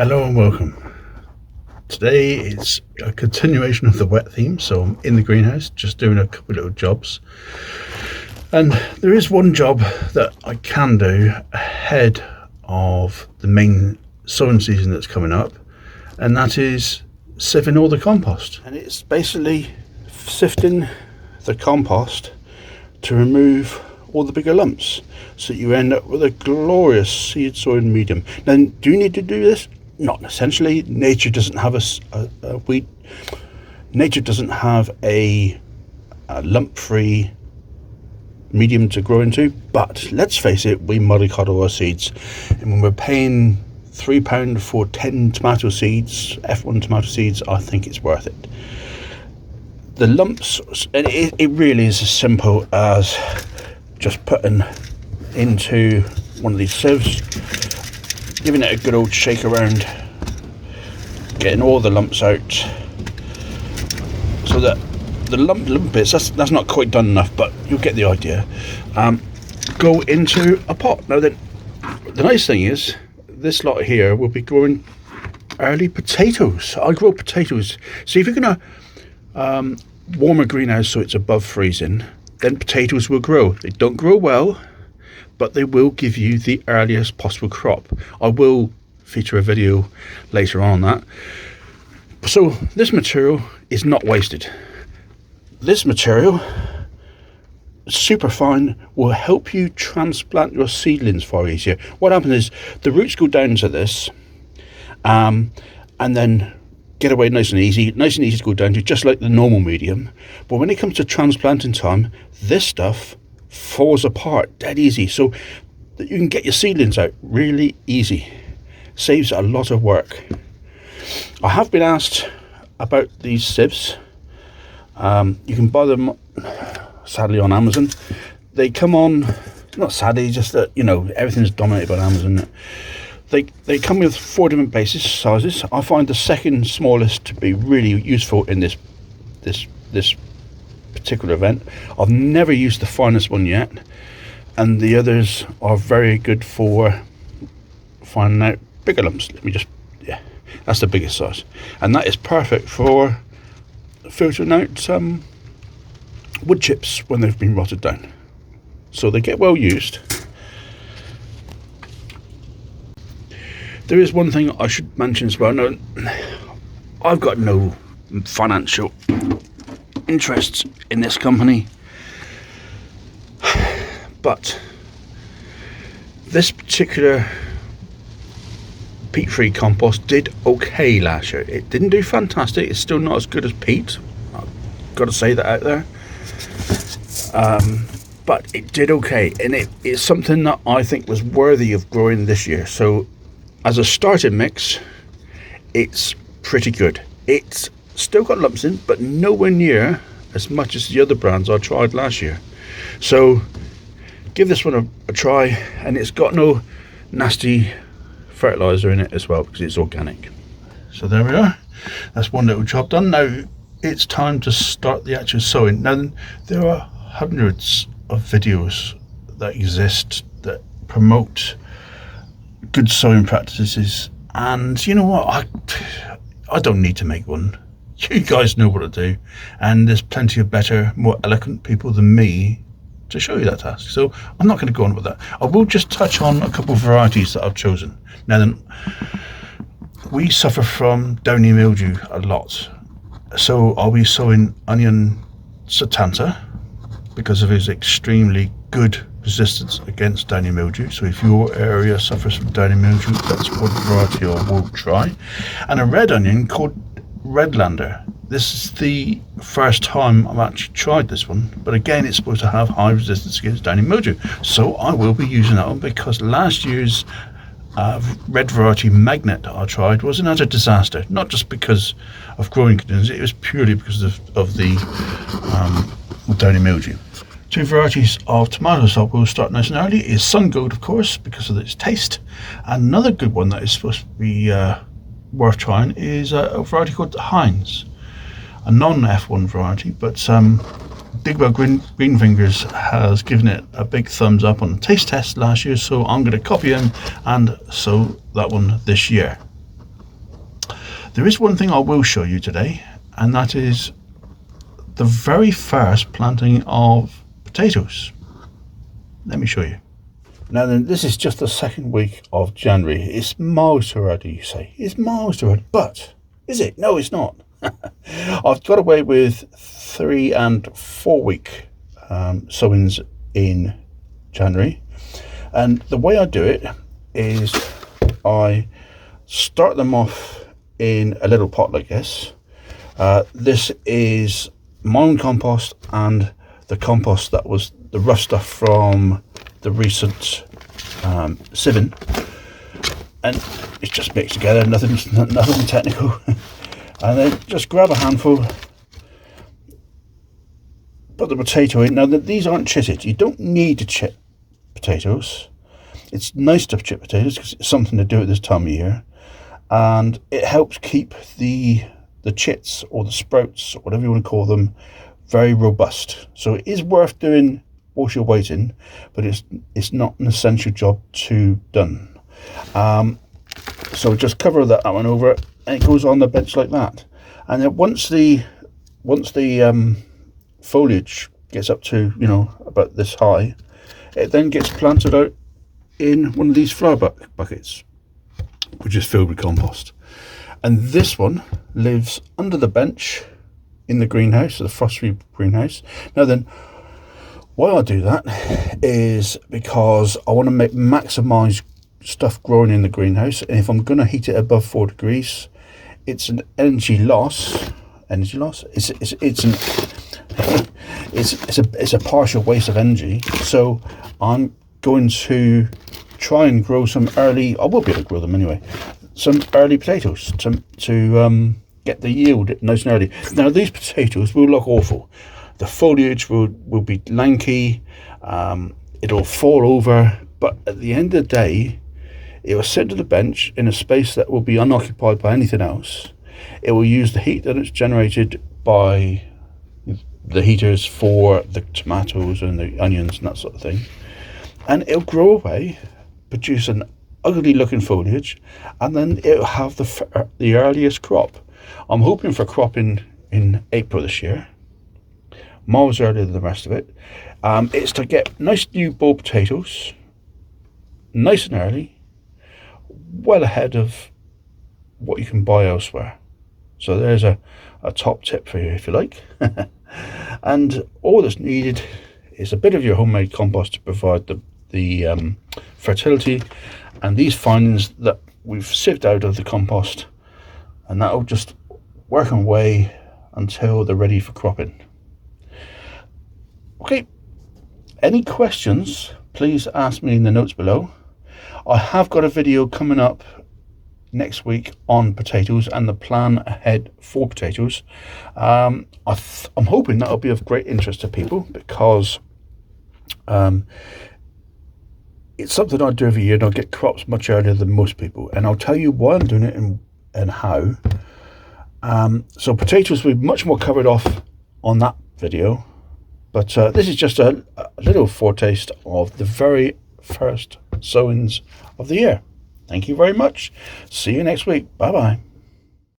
Hello and welcome. Today it's a continuation of the wet theme, so I'm in the greenhouse just doing a couple of little jobs. And there is one job that I can do ahead of the main sowing season that's coming up, and that is sieving all the compost. And it's basically sifting the compost to remove all the bigger lumps so that you end up with a glorious seed sowing medium. Now, do you need to do this? Not essentially. Nature doesn't have Nature doesn't have a lump-free medium to grow into. But let's face it, we mollycoddle our seeds, and when we're paying £3 for 10 tomato seeds, F1 tomato seeds, I think it's worth it. The lumps, and it really is as simple as just putting into one of these sieves, giving it a good old shake around, getting all the lumps out, so that the lump bits, that's not quite done enough, but you'll get the idea. Go into a pot. Now then, the nice thing is, this lot here will be growing early potatoes. I grow potatoes. So if you're going to warm a greenhouse so it's above freezing, then potatoes will grow. They don't grow well, but they will give you the earliest possible crop. I will feature a video later on that. So this material is not wasted. This material, super fine, will help you transplant your seedlings far easier. What happens is the roots go down to this, and then get away nice and easy to go down to, just like the normal medium. But when it comes to transplanting time, this stuff falls apart dead easy, so that you can get your seedlings out really easy. Saves a lot of work. I have been asked about these sieves. You can buy them sadly on Amazon. They come on, not sadly, just that, you know, everything's dominated by Amazon. They come with 4 different sizes. I find the second smallest to be really useful in this particular event. I've never used the finest one yet, and the others are very good for finding out bigger lumps. That's the biggest size, and that is perfect for filtering out wood chips when they've been rotted down, so they get well used. There is one thing I should mention as well. Now, I've got no financial interests in this company, but this particular peat-free compost did okay last year. It didn't do fantastic. It's still not as good as peat. I've got to say that out there. But it did okay, and it's something that I think was worthy of growing this year. So as a starting mix, it's pretty good. It's still got lumps in, but nowhere near as much as the other brands I tried last year. So give this one a try, and it's got no nasty fertilizer in it as well, because it's organic. So there we are. That's one little job done. Now it's time to start the actual sowing. Now there are hundreds of videos that exist that promote good sowing practices, and you know what, I don't need to make one. You guys know what to do, and there's plenty of better, more eloquent people than me to show you that task, so I'm not going to go on with that. I will just touch on a couple of varieties that I've chosen. Now then, we suffer from downy mildew a lot, so I'll be sowing onion satanta because of his extremely good resistance against downy mildew. So if your area suffers from downy mildew, that's one variety I will try. And a red onion called Redlander. This is the first time I've actually tried this one, but again, it's supposed to have high resistance against downy mildew, so I will be using that one, because last year's red variety Magnet I tried was an utter disaster. Not just because of growing conditions, it was purely because of the downy mildew. 2 varieties of tomatoes that will start nice and early is Sun Gold, of course, because of its taste. And another good one that is supposed to be worth trying is a variety called Heinz, a non-F1 variety, but Digwell Green Fingers has given it a big thumbs up on the taste test last year, so I'm going to copy him and sow that one this year. There is one thing I will show you today, and that is the very first planting of potatoes. Let me show you. Now then, this is just the second week of January. It's miles too early, you say. It's miles too early, but is it? No, it's not. I've got away with 3 and 4 week sowings in January, and the way I do it is I start them off in a little pot like this. This is my own compost and the compost that was the rough stuff from the recent sieving, and it's just mixed together, nothing technical. And then just grab a handful, put the potato in. Now these aren't chitted, you don't need to chit potatoes. It's nice to chit potatoes because it's something to do at this time of year, and it helps keep the chits or the sprouts, or whatever you want to call them, very robust. So it is worth doing whilst you're waiting, but it's not an essential job to done. So just cover that one over, and it goes on the bench like that. And then once the foliage gets up to, you know, about this high, it then gets planted out in one of these flower buckets, which is filled with compost. And this one lives under the bench in the greenhouse, the frost-free greenhouse. Now then, why I do that is because I want to maximise stuff growing in the greenhouse, and if I'm going to heat it above 4 degrees, it's an energy loss. It's a partial waste of energy. So I'm going to try and grow some early. I will be able to grow them anyway. Some early potatoes to get the yield nice and early. Now these potatoes will look awful. The foliage will be lanky. It'll fall over. But at the end of the day, it will sit to the bench in a space that will be unoccupied by anything else. It will use the heat that it's generated by the heaters for the tomatoes and the onions and that sort of thing. And it'll grow away, produce an ugly looking foliage, and then it'll have the earliest crop. I'm hoping for crop in April this year, miles earlier than the rest of it. It's to get nice new bulb potatoes, nice and early, well ahead of what you can buy elsewhere. So there's a top tip for you, if you like. And all that's needed is a bit of your homemade compost to provide the fertility, and these findings that we've sieved out of the compost, and that'll just work away until they're ready for cropping. Okay, any questions, please ask me in the notes below. I have got a video coming up next week on potatoes and the plan ahead for potatoes. I'm hoping that'll be of great interest to people, because it's something I do every year, and I'll get crops much earlier than most people, and I'll tell you why I'm doing it and how. So potatoes will be much more covered off on that video, but this is just a little foretaste of the very first sowings of the year. Thank you very much. See you next week. Bye bye.